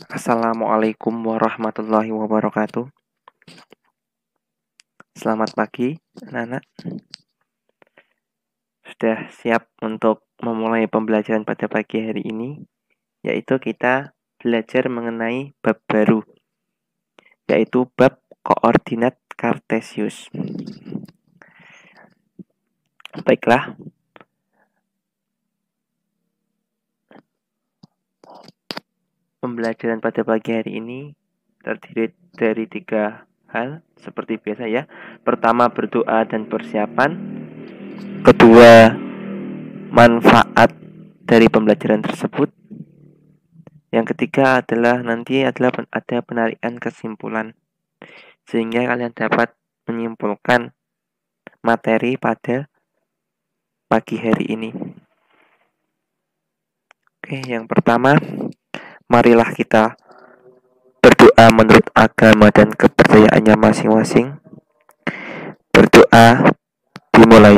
Assalamualaikum warahmatullahi wabarakatuh. Selamat pagi, anak-anak. Sudah siap untuk memulai pembelajaran pada pagi hari ini, yaitu kita belajar mengenai bab baru, yaitu bab koordinat Kartesius. Baiklah, pembelajaran pada pagi hari ini terdiri dari 3 hal seperti biasa ya. Pertama, berdoa dan persiapan. Kedua, manfaat dari pembelajaran tersebut. Yang ketiga adalah ada penarikan kesimpulan, sehingga kalian dapat menyimpulkan materi pada pagi hari ini. Oke, yang pertama, marilah kita berdoa menurut agama dan kepercayaannya masing-masing. Berdoa dimulai.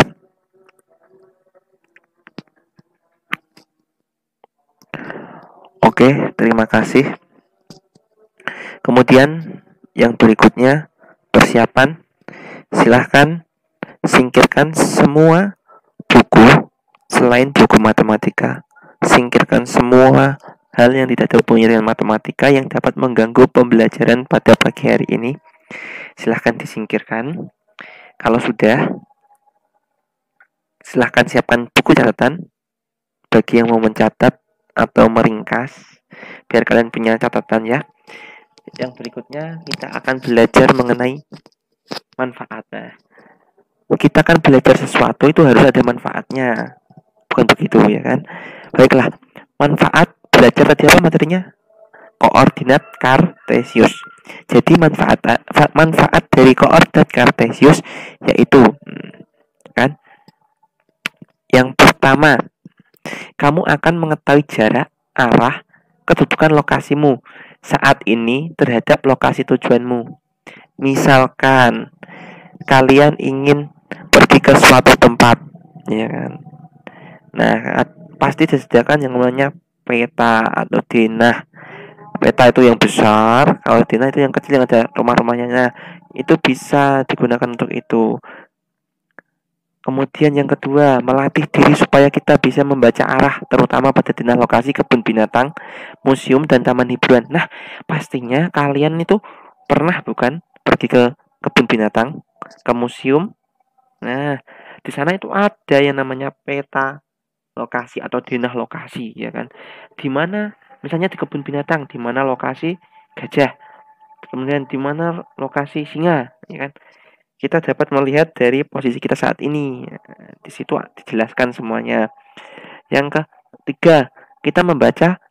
Oke, terima kasih. Kemudian yang berikutnya, persiapan. Silahkan singkirkan semua buku selain buku matematika. Singkirkan semua hal yang tidak ada hubungannya dengan matematika yang dapat mengganggu pembelajaran pada pagi hari ini. Silahkan disingkirkan. Kalau sudah, silahkan siapkan buku catatan bagi yang mau mencatat atau meringkas, biar kalian punya catatan ya. Yang berikutnya kita akan belajar mengenai manfaat. Nah, kita kan belajar sesuatu itu harus ada manfaatnya, bukan begitu ya kan? Baiklah, manfaat belajar tadi apa materinya? Koordinat Kartesius. Jadi manfaat dari koordinat Kartesius yaitu kan, yang pertama, kamu akan mengetahui jarak, arah, kedudukan lokasimu saat ini terhadap lokasi tujuanmu. Misalkan kalian ingin pergi ke suatu tempat, ya kan? Nah, pasti disediakan yang namanya peta atau denah. Peta itu yang besar, kalau denah itu yang kecil yang ada rumah-rumahnya. Nah, itu bisa digunakan untuk itu. Kemudian yang kedua, melatih diri supaya kita bisa membaca arah, terutama pada denah lokasi kebun binatang, museum, dan taman hiburan. Nah, pastinya kalian itu pernah bukan pergi ke kebun binatang, ke museum. Nah, di sana itu ada yang namanya peta lokasi atau denah lokasi, ya kan? Di mana misalnya di kebun binatang, di mana lokasi gajah, kemudian di mana lokasi singa, ya kan? Kita dapat melihat dari posisi kita saat ini. Di situ dijelaskan semuanya. Yang ketiga, kita membaca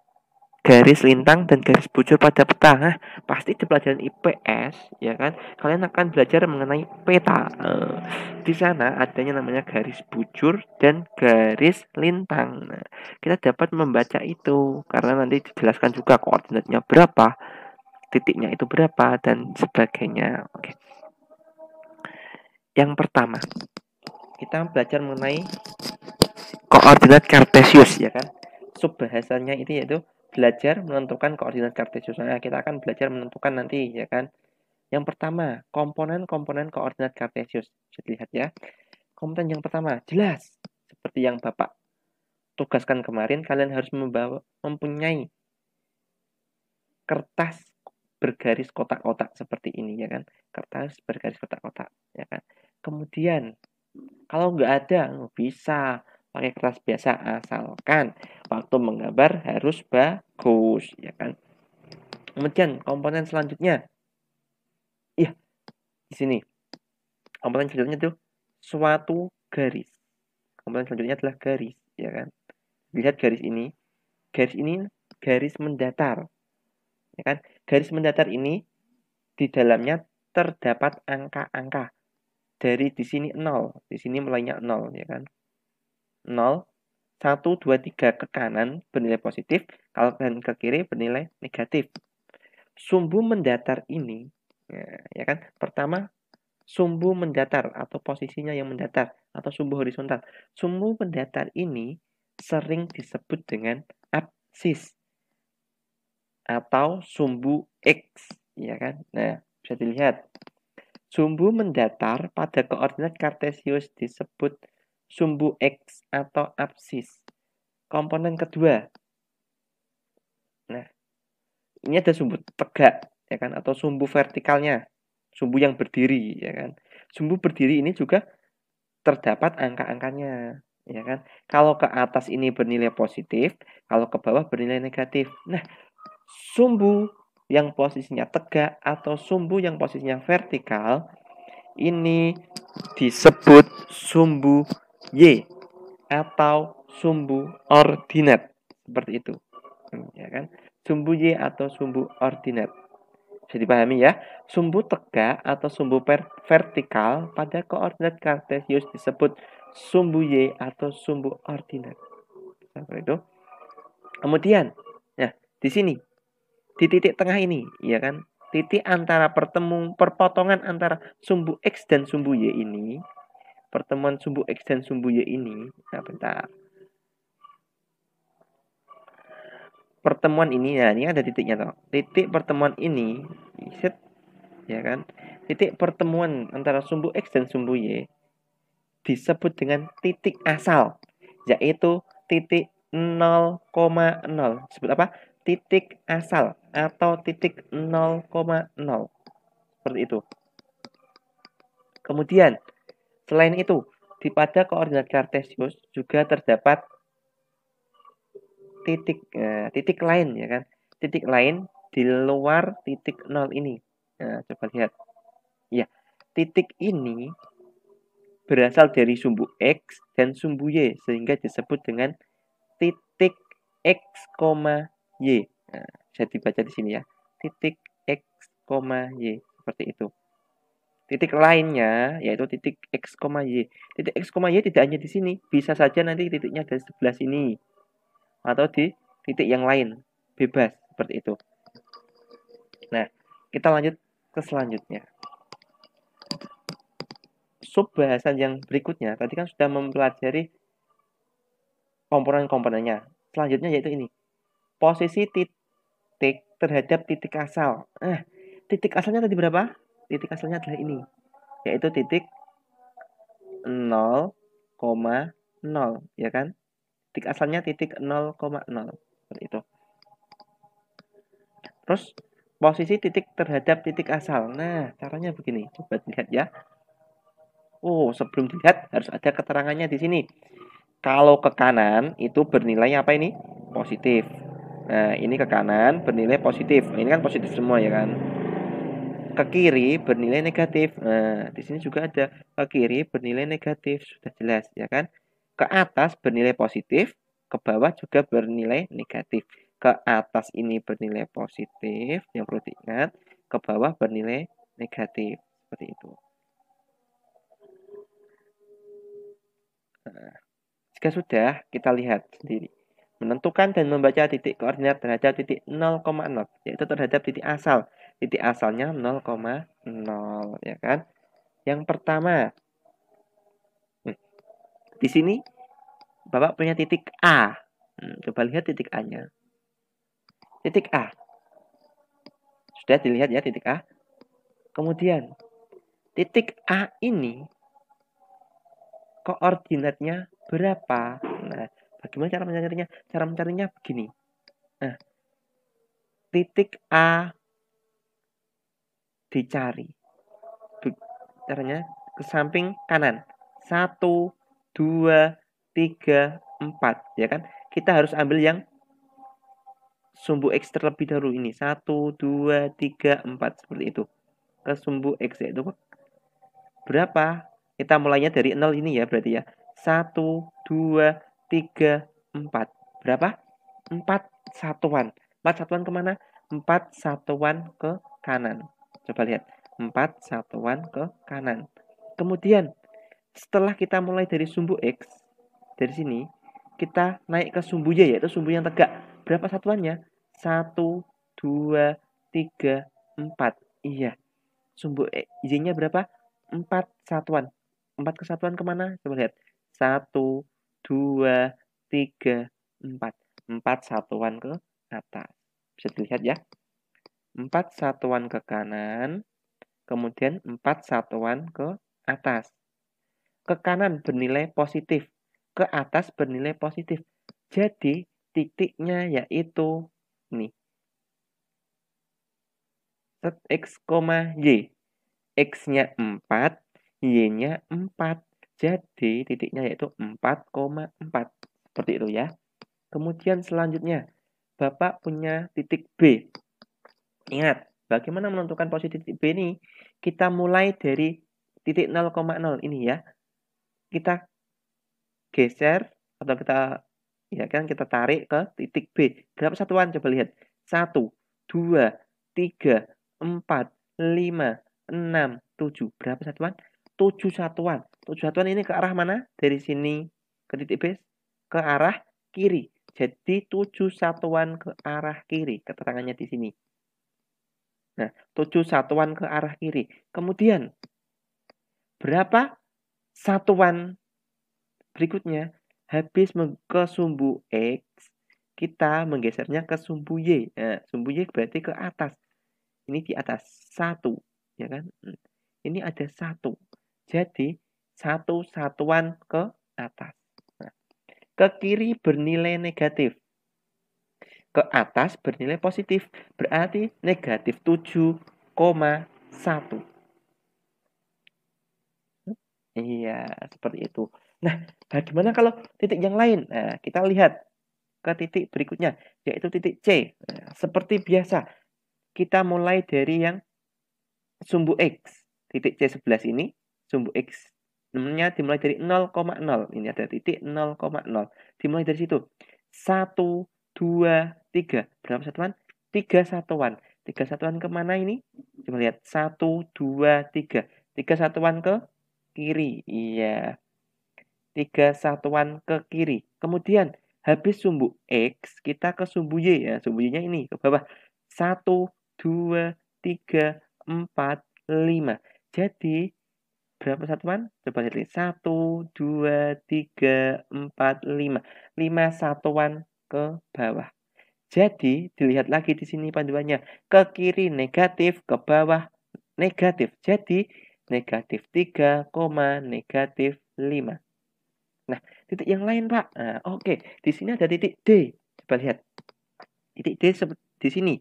garis lintang dan garis bujur pada peta. Nah, pasti di pelajaran IPS, ya kan? Kalian akan belajar mengenai peta. Di sana adanya namanya garis bujur dan garis lintang. Nah, kita dapat membaca itu karena nanti dijelaskan juga koordinatnya berapa, titiknya itu berapa dan sebagainya. Oke. Yang pertama, kita belajar mengenai koordinat Kartesius, ya kan? Subbahasanya itu yaitu belajar menentukan koordinat Kartesius. Nah, kita akan belajar menentukan nanti, ya kan? Yang pertama, komponen-komponen koordinat Kartesius. Bisa dilihat ya. Komponen yang pertama, jelas. Seperti yang Bapak tugaskan kemarin, kalian harus mempunyai kertas bergaris kotak-kotak seperti ini, ya kan? Kertas bergaris kotak-kotak, ya kan? Kemudian, kalau nggak ada, bisa pakai kertas biasa, asalkan waktu menggambar harus bagus, ya kan? Kemudian komponen selanjutnya, iya, di sini komponen selanjutnya tuh suatu garis. Komponen selanjutnya adalah garis, ya kan? Lihat garis ini garis mendatar, ya kan? Garis mendatar ini di dalamnya terdapat angka-angka. Dari di sini 0, di sini mulainya 0, ya kan? 0, 1, 2, 3 ke kanan bernilai positif, kalau ke kiri bernilai negatif. Sumbu mendatar ini, ya kan? Pertama, sumbu mendatar atau posisinya yang mendatar atau sumbu horizontal. Sumbu mendatar ini sering disebut dengan absis. atau sumbu X, ya kan? Nah, bisa dilihat. Sumbu mendatar pada koordinat kartesius disebut sumbu X atau apsis. Komponen kedua. Nah, ini ada sumbu tegak, ya kan? Atau sumbu vertikalnya. Sumbu yang berdiri, ya kan? Sumbu berdiri ini juga terdapat angka-angkanya, ya kan? Kalau ke atas ini bernilai positif, kalau ke bawah bernilai negatif. Nah, sumbu yang posisinya tegak atau sumbu yang posisinya vertikal ini disebut sumbu Y atau sumbu ordinat, seperti itu, ya kan? Sumbu Y atau sumbu ordinat. Bisa dipahami ya? Sumbu tegak atau sumbu vertikal pada koordinat kartesius disebut sumbu Y atau sumbu ordinat. Seperti itu. Kemudian, nah di sini di titik tengah ini, ya kan? Titik antara perpotongan antara sumbu X dan sumbu Y ini, pertemuan sumbu X dan sumbu Y ini, nah bentar. Pertemuan ini, nah ini ada titiknya toh. Titik pertemuan ini, set, ya kan? Titik pertemuan antara sumbu X dan sumbu Y disebut dengan titik asal, yaitu titik 0,0. Disebut apa? Titik asal atau titik 0,0. Seperti itu. Kemudian, selain itu, di pada koordinat kartesius juga terdapat titik lain, ya kan? Titik lain di luar titik 0 ini. Nah, coba lihat. Ya, titik ini berasal dari sumbu X dan sumbu Y sehingga disebut dengan titik X, Y. Nah, bisa dibaca di sini ya. Titik X, Y seperti itu. Titik lainnya yaitu titik X, Y. Titik X, Y tidak hanya di sini, bisa saja nanti titiknya ada di sebelah sini atau di titik yang lain, bebas seperti itu. Nah, kita lanjut ke selanjutnya. Sub bahasan yang berikutnya tadi kan sudah mempelajari komponen-komponennya. Selanjutnya yaitu ini. Posisi titik terhadap titik asal. Titik asalnya tadi berapa? Titik asalnya adalah ini, yaitu titik 0,0, ya kan? Titik asalnya titik 0,0 seperti itu. Terus posisi titik terhadap titik asal. Nah, caranya begini. Coba lihat ya. Sebelum dilihat harus ada keterangannya di sini. Kalau ke kanan itu bernilai apa ini? Positif. Nah, ini ke kanan bernilai positif. Ini kan positif semua ya kan? Ke kiri bernilai negatif. Nah, di sini juga ada ke kiri bernilai negatif, sudah jelas ya kan? Ke atas bernilai positif, ke bawah juga bernilai negatif. Ke atas ini bernilai positif, yang perlu diingat, ke bawah bernilai negatif, seperti itu. Nah, jika sudah, kita lihat sendiri. Menentukan dan membaca titik koordinat terhadap titik 0,0, yaitu terhadap titik asal. Titik asalnya 0,0, ya kan? Yang pertama, di sini Bapak punya titik A. Coba lihat titik A-nya. Titik A. Sudah dilihat ya titik A. Kemudian, titik A ini koordinatnya berapa? Nah, bagaimana cara mencarinya? Cara mencarinya begini. Nah, titik A dicari. Caranya ke samping kanan. 1, 2, 3, 4. Ya kan? Kita harus ambil yang sumbu X terlebih dahulu ini. 1, 2, 3, 4. Seperti itu. Ke sumbu X yaitu berapa? Kita mulainya dari 0 ini ya berarti ya. 1, 2, 3, 4. Berapa? 4 satuan. 4 satuan kemana? 4 satuan ke kanan. Coba lihat. 4 satuan ke kanan. Kemudian, setelah kita mulai dari sumbu X, dari sini, kita naik ke sumbu Y, yaitu sumbu yang tegak. Berapa satuannya? 1, 2, 3, 4. Iya. Sumbu Y-nya berapa? 4 satuan. 4 kesatuan kemana? Coba lihat. 1, 2, 3, 4. 4 satuan ke atas. Bisa dilihat ya. 4 satuan ke kanan, kemudian 4 satuan ke atas. Ke kanan bernilai positif, ke atas bernilai positif. Jadi titiknya yaitu nih, X, Y. X-nya 4, Y-nya 4. Jadi titiknya yaitu 4,4. Seperti itu ya. Kemudian selanjutnya, Bapak punya titik B. Ingat, bagaimana menentukan posisi titik B ini? Kita mulai dari titik 0,0 ini ya. Kita geser atau kita tarik ke titik B. Berapa satuan? Coba lihat. 1, 2, 3, 4, 5, 6, 7. Berapa satuan? 7 satuan. 7 satuan ini ke arah mana? Dari sini ke titik B ke arah kiri. Jadi 7 satuan ke arah kiri. Keterangannya di sini. Nah, 7 satuan ke arah kiri. Kemudian berapa satuan berikutnya? Habis ke sumbu X, kita menggesernya ke sumbu Y. Nah, sumbu Y berarti ke atas. Ini di atas 1, ya kan? Ini ada 1. Jadi 1 satuan ke atas. Nah, ke kiri bernilai negatif. Ke atas bernilai positif. Berarti negatif 7,1. Iya, seperti itu. Nah, bagaimana kalau titik yang lain? Nah, kita lihat ke titik berikutnya, yaitu titik C. Nah, seperti biasa, kita mulai dari yang sumbu X. Titik C sebelah sini, sumbu X. Namanya dimulai dari 0,0. Ini ada titik 0,0. Dimulai dari situ. 1, 2, 3. Berapa satuan? 3 satuan. 3 satuan kemana ini? Coba lihat. 1, 2, 3. 3 satuan ke kiri. Iya. 3 satuan ke kiri. Kemudian habis sumbu X, kita ke sumbu Y ya. Sumbu Y-nya ini ke bawah. 1, 2, 3, 4, 5. Jadi berapa satuan? Coba lihat. 1, 2, 3, 4, 5. 5 satuan ke bawah. Jadi dilihat lagi di sini panduannya. Ke kiri negatif, ke bawah negatif. Jadi negatif 3, negatif 5. Nah, titik yang lain, Pak. Nah, oke. Di sini ada titik D. Coba lihat. Titik D di sini.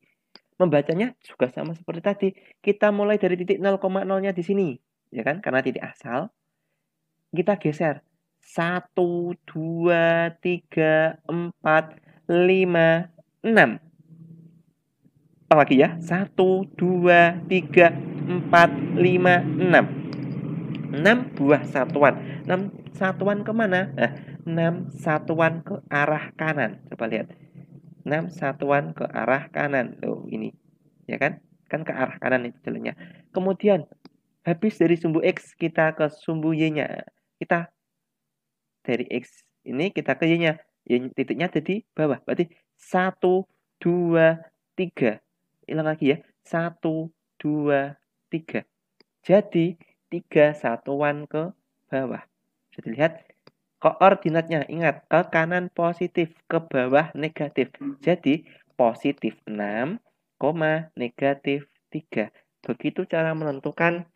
Membacanya juga sama seperti tadi. Kita mulai dari titik 0,0-nya di sini. Ya kan? Karena titik asal. Kita geser. 1, 2, 3, 4, 5, 6. Lagi ya. 1, 2, 3, 4, 5, 6. 6 buah satuan. 6 satuan kemana? Nah, 6 satuan ke arah kanan. Coba lihat. 6 satuan ke arah kanan. Tuh, ini. Ya kan? Kan ke arah kanan itu jalannya. Kemudian, habis dari sumbu X, kita ke sumbu Y-nya. Kita dari X ini kita ke Y-nya. Y titiknya ada di bawah. Berarti 1, 2, 3. Hilang lagi ya. 1, 2, 3. Jadi 3 satuan ke bawah. Bisa dilihat koordinatnya. Ingat, ke kanan positif, ke bawah negatif. Jadi positif 6, negatif 3. Begitu cara menentukan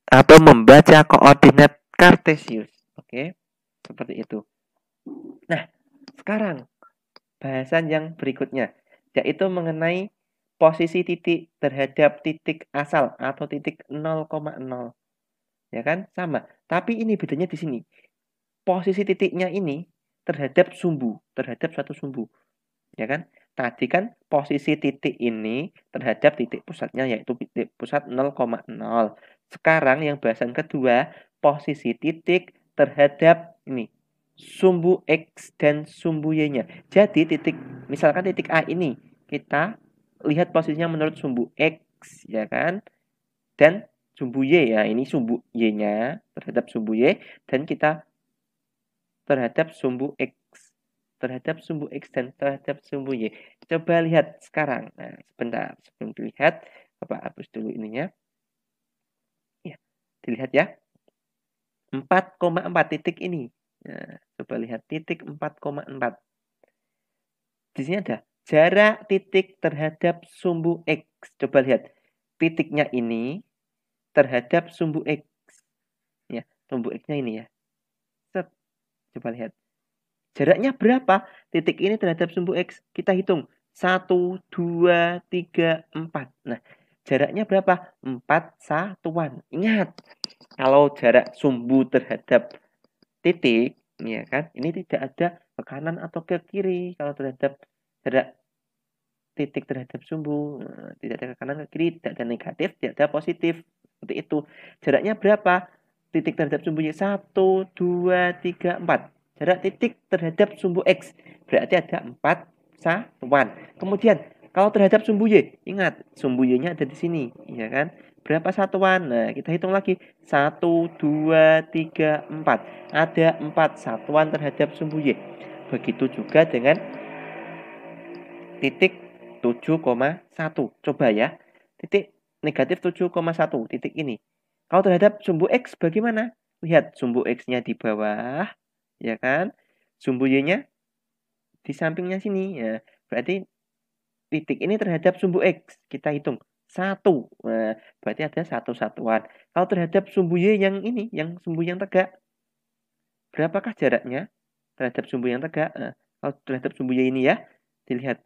atau membaca koordinat Kartesius. Oke, seperti itu. Nah, sekarang bahasan yang berikutnya, yaitu mengenai posisi titik terhadap titik asal atau titik 0,0. Ya kan? Sama. Tapi ini bedanya di sini. Posisi titiknya ini terhadap suatu sumbu. Ya kan? Tadi kan posisi titik ini terhadap titik pusatnya yaitu titik pusat 0,0. Sekarang yang bahasan kedua, posisi titik terhadap ini sumbu X dan sumbu Y-nya. Jadi misalkan titik A ini kita lihat posisinya menurut sumbu X, ya kan? Dan sumbu Y ya, ini sumbu Y-nya terhadap sumbu Y dan kita terhadap sumbu X. Terhadap sumbu X dan terhadap sumbu Y. Coba lihat sekarang. Nah, sebentar sebelum dilihat, Bapak hapus dulu ininya. Ya, dilihat ya. 4,4 titik ini. Nah, coba lihat titik 4,4. Di sini ada jarak titik terhadap sumbu X. Coba lihat, titiknya ini terhadap sumbu X. Ya, sumbu X-nya ini ya. Set. Coba lihat. Jaraknya berapa? Titik ini terhadap sumbu X. Kita hitung. 1, 2, 3, 4. Nah, jaraknya berapa? 4 satuan. Ingat, kalau jarak sumbu terhadap titik, ya kan? Ini tidak ada ke kanan atau ke kiri. Kalau terhadap jarak titik terhadap sumbu, tidak ada ke kanan ke kiri, tidak ada negatif, tidak ada positif. Seperti itu. Jaraknya berapa? Titik terhadap sumbunya 1, 2, 3, 4. Jarak titik terhadap sumbu X berarti ada 4 satuan. Kemudian kalau terhadap sumbu Y, ingat sumbu Y-nya ada di sini, ya kan? Berapa satuan? Nah, kita hitung lagi. 1, 2, 3, 4. Ada 4 satuan terhadap sumbu Y. Begitu juga dengan titik 7,1. Coba ya. Titik negatif 7,1. Titik ini. Kalau terhadap sumbu X bagaimana? Lihat sumbu X-nya di bawah. Ya kan? Sumbu Y-nya di sampingnya sini. Ya, berarti titik ini terhadap sumbu X. Kita hitung. 1. Nah, berarti ada 1 satuan. Kalau terhadap sumbu Y yang ini, yang sumbu yang tegak, berapakah jaraknya terhadap sumbu yang tegak? Nah, kalau terhadap sumbu Y ini ya, dilihat.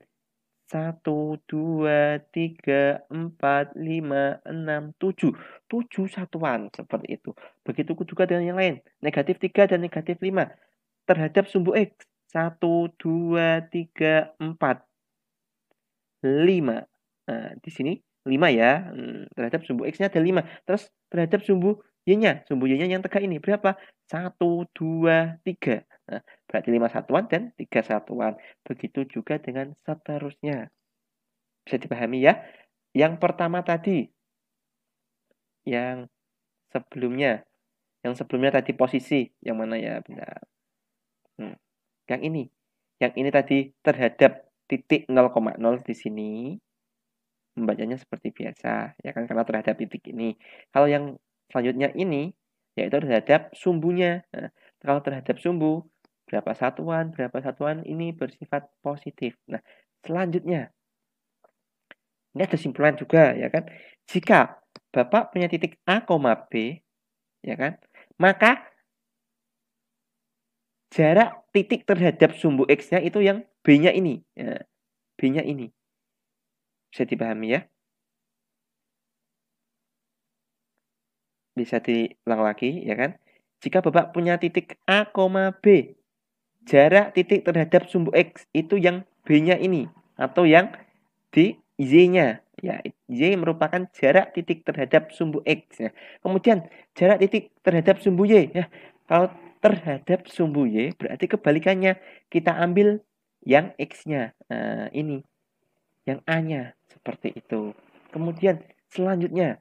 1, 2, 3, 4, 5, 6, 7. 7 satuan seperti itu. Begitu juga dengan yang lain. Negatif 3 dan negatif 5. Terhadap sumbu X. 1, 2, 3, 4. 5. Nah, di sini 5 ya. Terhadap sumbu X-nya ada 5. Terus terhadap sumbu Y-nya. Sumbu Y-nya yang tegak ini berapa? 1, 2, 3. Nah, berarti 5 satuan dan 3 satuan. Begitu juga dengan seterusnya. Bisa dipahami ya? Yang pertama tadi. Yang sebelumnya. Yang sebelumnya tadi posisi. Yang mana ya? Benar. Yang ini. Yang ini tadi terhadap titik 0,0 di sini. Membacanya seperti biasa, ya kan, karena terhadap titik ini. Kalau yang selanjutnya ini, yaitu terhadap sumbunya. Nah, kalau terhadap sumbu, berapa satuan ini bersifat positif. Nah, selanjutnya, ini ada simpulan juga, ya kan. Jika Bapak punya titik A, B, ya kan, maka jarak titik terhadap sumbu X-nya itu yang B-nya ini. Ya, B-nya ini. Bisa dipahami ya? Bisa diulang lagi, ya kan? Jika Bapak punya titik A, B, jarak titik terhadap sumbu X itu yang B-nya ini, atau yang di Y-nya. Ya, Y merupakan jarak titik terhadap sumbu X. Ya. Kemudian, jarak titik terhadap sumbu Y. Ya. Kalau terhadap sumbu Y, berarti kebalikannya. Kita ambil yang X-nya. Nah, ini. Yang A-nya. Seperti itu. Kemudian, selanjutnya.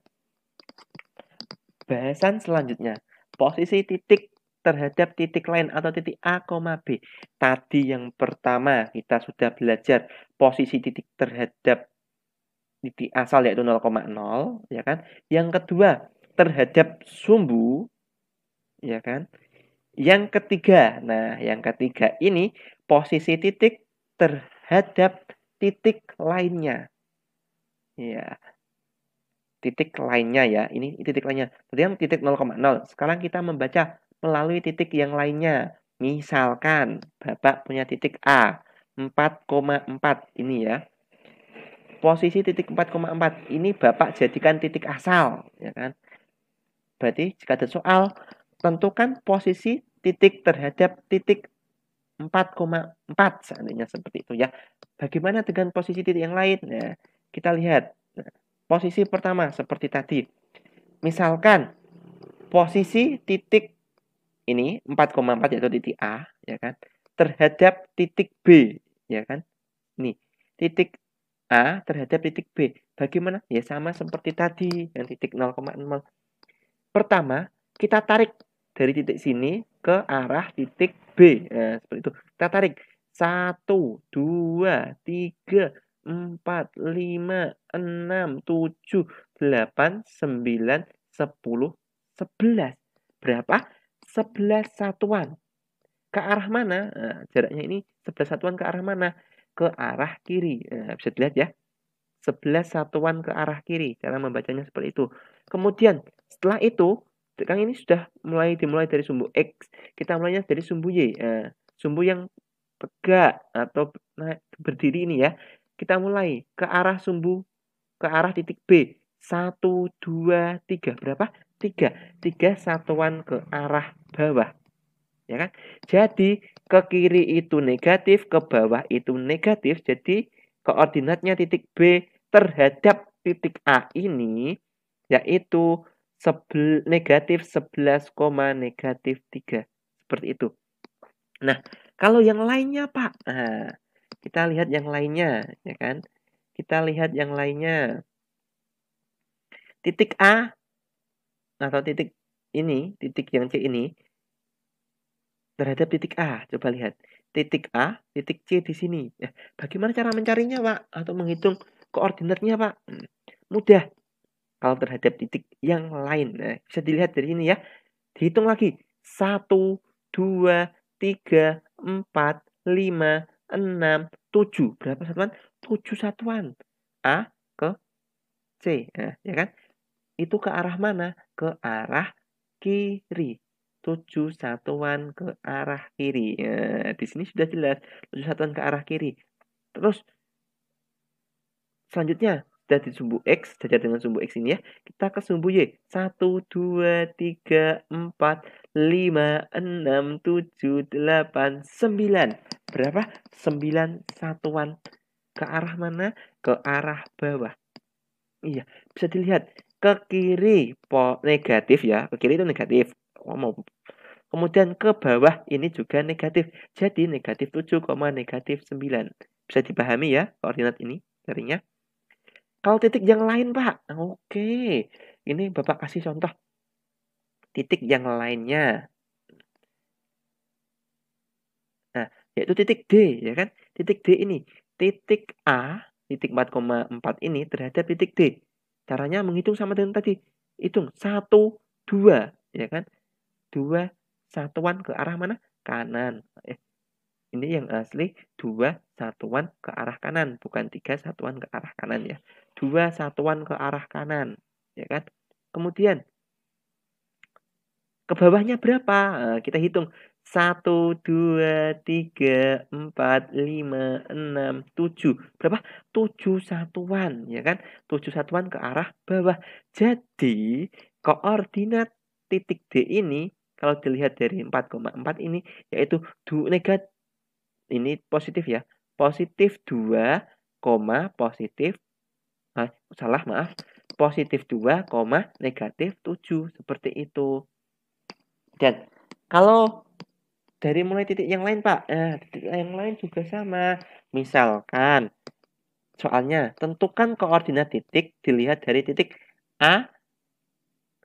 Bahasan selanjutnya, posisi titik terhadap titik lain atau titik A, B. Tadi yang pertama kita sudah belajar posisi titik terhadap titik asal yaitu 0,0, ya kan? Yang kedua, terhadap sumbu, ya kan? Yang ketiga, nah yang ketiga ini posisi titik terhadap titik lainnya. Ya, titik lainnya ya. Ini titik lainnya. Tadi yang titik 0,0. Sekarang kita membaca melalui titik yang lainnya. Misalkan Bapak punya titik A 4,4 ini ya. Posisi titik 4,4 ini Bapak jadikan titik asal, ya kan? Berarti jika ada soal, tentukan posisi titik terhadap titik 4,4 seandainya seperti itu ya. Bagaimana dengan posisi titik yang lain? Nah, kita lihat. Nah, posisi pertama seperti tadi. Misalkan posisi titik ini 4,4 yaitu titik A, ya kan, terhadap titik B, ya kan. Nih, titik A terhadap titik B. Bagaimana? Ya sama seperti tadi yang titik 0,0. Pertama, kita tarik dari titik sini ke arah titik B. Nah, seperti itu. Kita tarik 1, 2, 3, 4, 5, 6, 7, 8, 9, 10, 11. Berapa? 11 satuan. Ke arah mana? Nah, jaraknya ini 11 satuan ke arah mana? ke arah kiri. Nah, bisa dilihat ya. 11 satuan ke arah kiri. Cara membacanya seperti itu. Kemudian setelah itu, kan ini sudah dimulai dari sumbu X. Kita mulainya dari sumbu Y. Nah, sumbu yang tegak atau berdiri ini ya. Kita mulai ke arah titik B. 1, 2, 3. Berapa? 3. 3 satuan ke arah bawah. Ya kan? Jadi ke kiri itu negatif, ke bawah itu negatif. Jadi koordinatnya titik B terhadap titik A ini yaitu negatif 11, negatif 3. Seperti itu. Nah, kalau yang lainnya, Pak. Nah, kita lihat yang lainnya, ya kan? Kita lihat yang lainnya. Titik A atau titik yang C ini terhadap titik A. Coba lihat. Titik A, titik C di sini. Bagaimana cara mencarinya, Pak? Atau menghitung koordinatnya, Pak? Mudah. Kalau terhadap titik yang lain. Nah, bisa dilihat dari sini ya. Dihitung lagi. 1, 2, 3, 4, 5, 6, 7. Berapa satuan? 7 satuan. A ke C. Nah, ya kan? Itu ke arah mana? Ke arah kiri. 7 satuan ke arah kiri. Nah, di sini sudah jelas 7 satuan ke arah kiri. Terus selanjutnya sudah di sumbu X, sejajar dengan sumbu X ini ya. Kita ke sumbu Y. 1, 2, 3, 4, 5, 6, 7, 8, 9. Berapa? 9 satuan. Ke arah mana? Ke arah bawah. Iya, bisa dilihat ke kiri negatif ya, ke kiri itu negatif. Kemudian ke bawah ini juga negatif. Jadi negatif 7, negatif 9. Bisa dipahami ya koordinat ini carinya. Kalau titik yang lain, Pak. Oke. Ini Bapak kasih contoh titik yang lainnya. Nah, yaitu titik D, ya kan? Titik D ini. Titik A, titik 4,4 ini terhadap titik D. Caranya menghitung sama dengan tadi. Hitung 1, 2, ya kan? 2 satuan ke arah mana? Kanan. Ini yang asli 2 satuan ke arah kanan, bukan 3 satuan ke arah kanan ya. 2 satuan ke arah kanan, ya kan? Kemudian ke bawahnya berapa? Nah, kita hitung 1, 2, 3, 4, 5, 6, 7. Berapa? 7 satuan, ya kan? 7 satuan ke arah bawah. Jadi, koordinat titik D ini kalau dilihat dari 4,4 ini yaitu negatif, ini positif ya. Positif 2, positif positif 2, negatif 7 seperti itu. Dan kalau dari mulai titik yang lain, Pak, titik yang lain juga sama. Misalkan soalnya tentukan koordinat titik dilihat dari titik A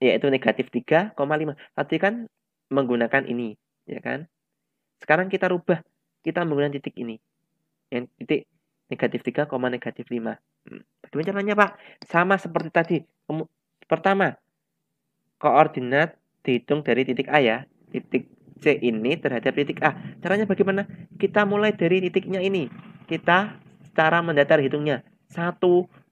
yaitu negatif 3,5. Tadi kan menggunakan ini, ya kan? Sekarang kita rubah, kita menggunakan titik ini. Yang titik negatif 3, negatif 5. Bagaimana caranya, Pak? Sama seperti tadi. Pertama, koordinat dihitung dari titik A ya. Titik C ini terhadap titik A. Caranya bagaimana? Kita mulai dari titiknya ini. Kita cara mendatar hitungnya. 1,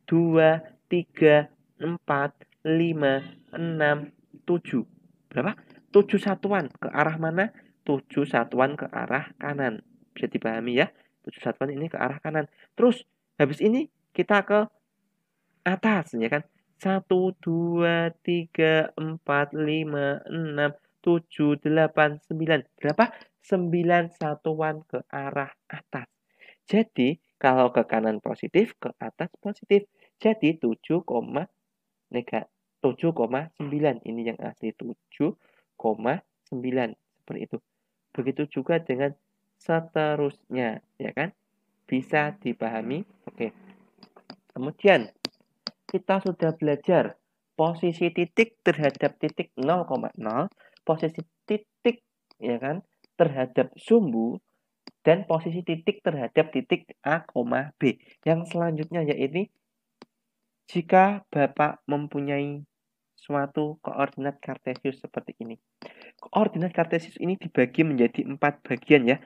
2, 3, 4, 5, 6, 7. Berapa? 7 satuan. Ke arah mana? 7 satuan ke arah kanan. Bisa dipahami ya? 7 satuan ini ke arah kanan. Terus habis ini kita ke atas ya kan. 1, 2, 3, 4, 5, 6, 7, 8, 9. Berapa? 9 satuan ke arah atas. Jadi, kalau ke kanan positif, ke atas positif. Jadi, 7,9. Ini yang asli 7,9. Seperti itu. Begitu juga dengan seterusnya, ya kan? Bisa dipahami? Oke. Kemudian, kita sudah belajar posisi titik terhadap titik 0,0, posisi titik ya kan terhadap sumbu dan posisi titik terhadap titik A, B. Yang selanjutnya yaitu jika Bapak mempunyai suatu koordinat kartesius seperti ini. Koordinat kartesius ini dibagi menjadi 4 bagian ya.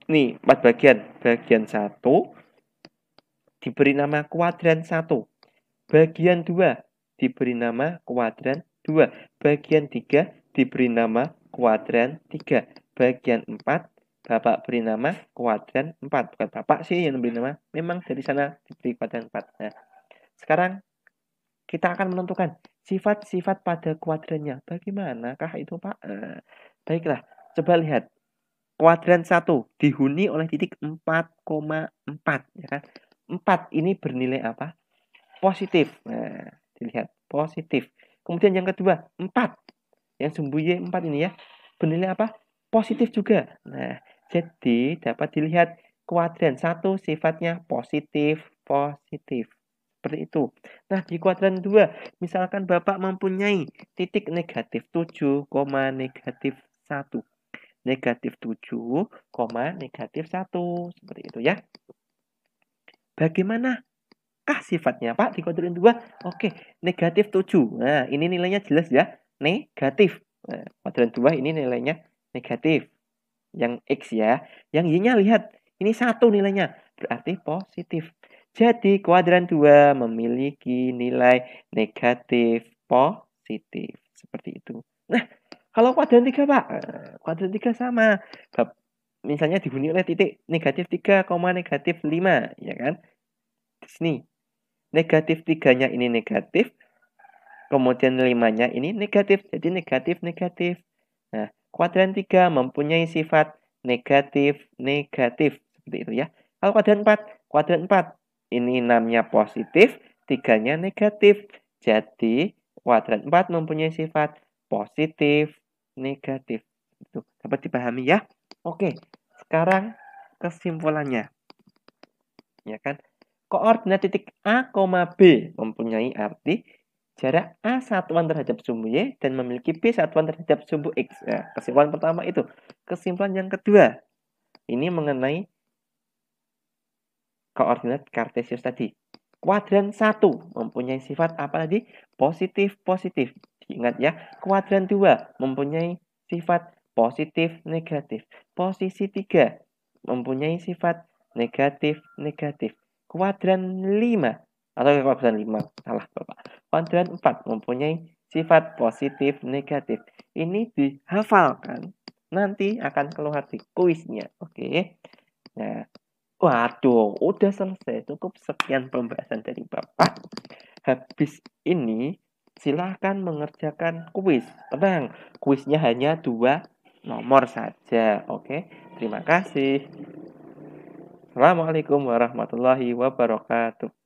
nih 4 bagian. Bagian 1 diberi nama kuadran 1. Bagian 2 diberi nama kuadran 2. Bagian 3 diberi nama kuadran 3. Bagian 4 Bapak beri nama kuadran 4. Bukan Bapak sih yang beri nama, memang dari sana diberi kuadran 4. Nah, sekarang kita akan menentukan sifat-sifat pada kuadrannya. Bagaimanakah itu, Pak? Baiklah, coba lihat. Kuadran 1 dihuni oleh titik 4,4, ya kan? 4 ini bernilai apa? Positif. Nah, dilihat positif. Kemudian yang kedua, 4. Yang sumbu Y 4 ini ya, bernilai apa? Positif juga. Nah, jadi dapat dilihat kuadran 1 sifatnya positif, positif. Seperti itu. Nah, di kuadran 2, misalkan Bapak mempunyai titik negatif 7, negatif 1. Negatif 7, negatif 1. Seperti itu ya. Bagaimanakah sifatnya, Pak, di kuadran 2? Oke, negatif 7. Nah, ini nilainya jelas ya, negatif. Nah, kuadran 2 ini nilainya negatif. Yang X ya. Yang Y-nya lihat, ini 1 nilainya, berarti positif. Jadi, kuadran 2 memiliki nilai negatif positif. Seperti itu. Nah, kalau kuadran 3, Pak, kuadran 3 sama. Misalnya dihuni oleh titik negatif 3, negatif 5, ya kan? Di sini. Negatif 3-nya ini negatif, kemudian 5-nya ini negatif, jadi negatif. Nah, kuadran 3 mempunyai sifat negatif, seperti itu ya. Kalau kuadran 4, ini 6-nya positif, 3-nya negatif. Jadi, kuadran 4 mempunyai sifat positif, negatif. Itu dapat dipahami ya? Oke, sekarang kesimpulannya. Ya kan? Koordinat titik A, B mempunyai arti jarak A satuan terhadap sumbu Y dan memiliki B satuan terhadap sumbu X. Nah, kesimpulan pertama itu. Kesimpulan yang kedua, ini mengenai koordinat kartesius tadi. Kuadran 1 mempunyai sifat apa tadi? Positif, positif. Diingat ya, kuadran 2 mempunyai sifat positif, negatif. Posisi 3 mempunyai sifat negatif, negatif. Kuadran 5 atau kuadran 5, salah Bapak. Kuadran 4 mempunyai sifat positif, negatif. Ini dihafalkan. Nanti akan keluar di kuisnya. Oke. Nah, waduh, udah selesai. Cukup sekian pembahasan dari Bapak. Habis ini, silahkan mengerjakan kuis. Tenang, kuisnya hanya 2 nomor saja. Oke, terima kasih. Assalamualaikum warahmatullahi wabarakatuh.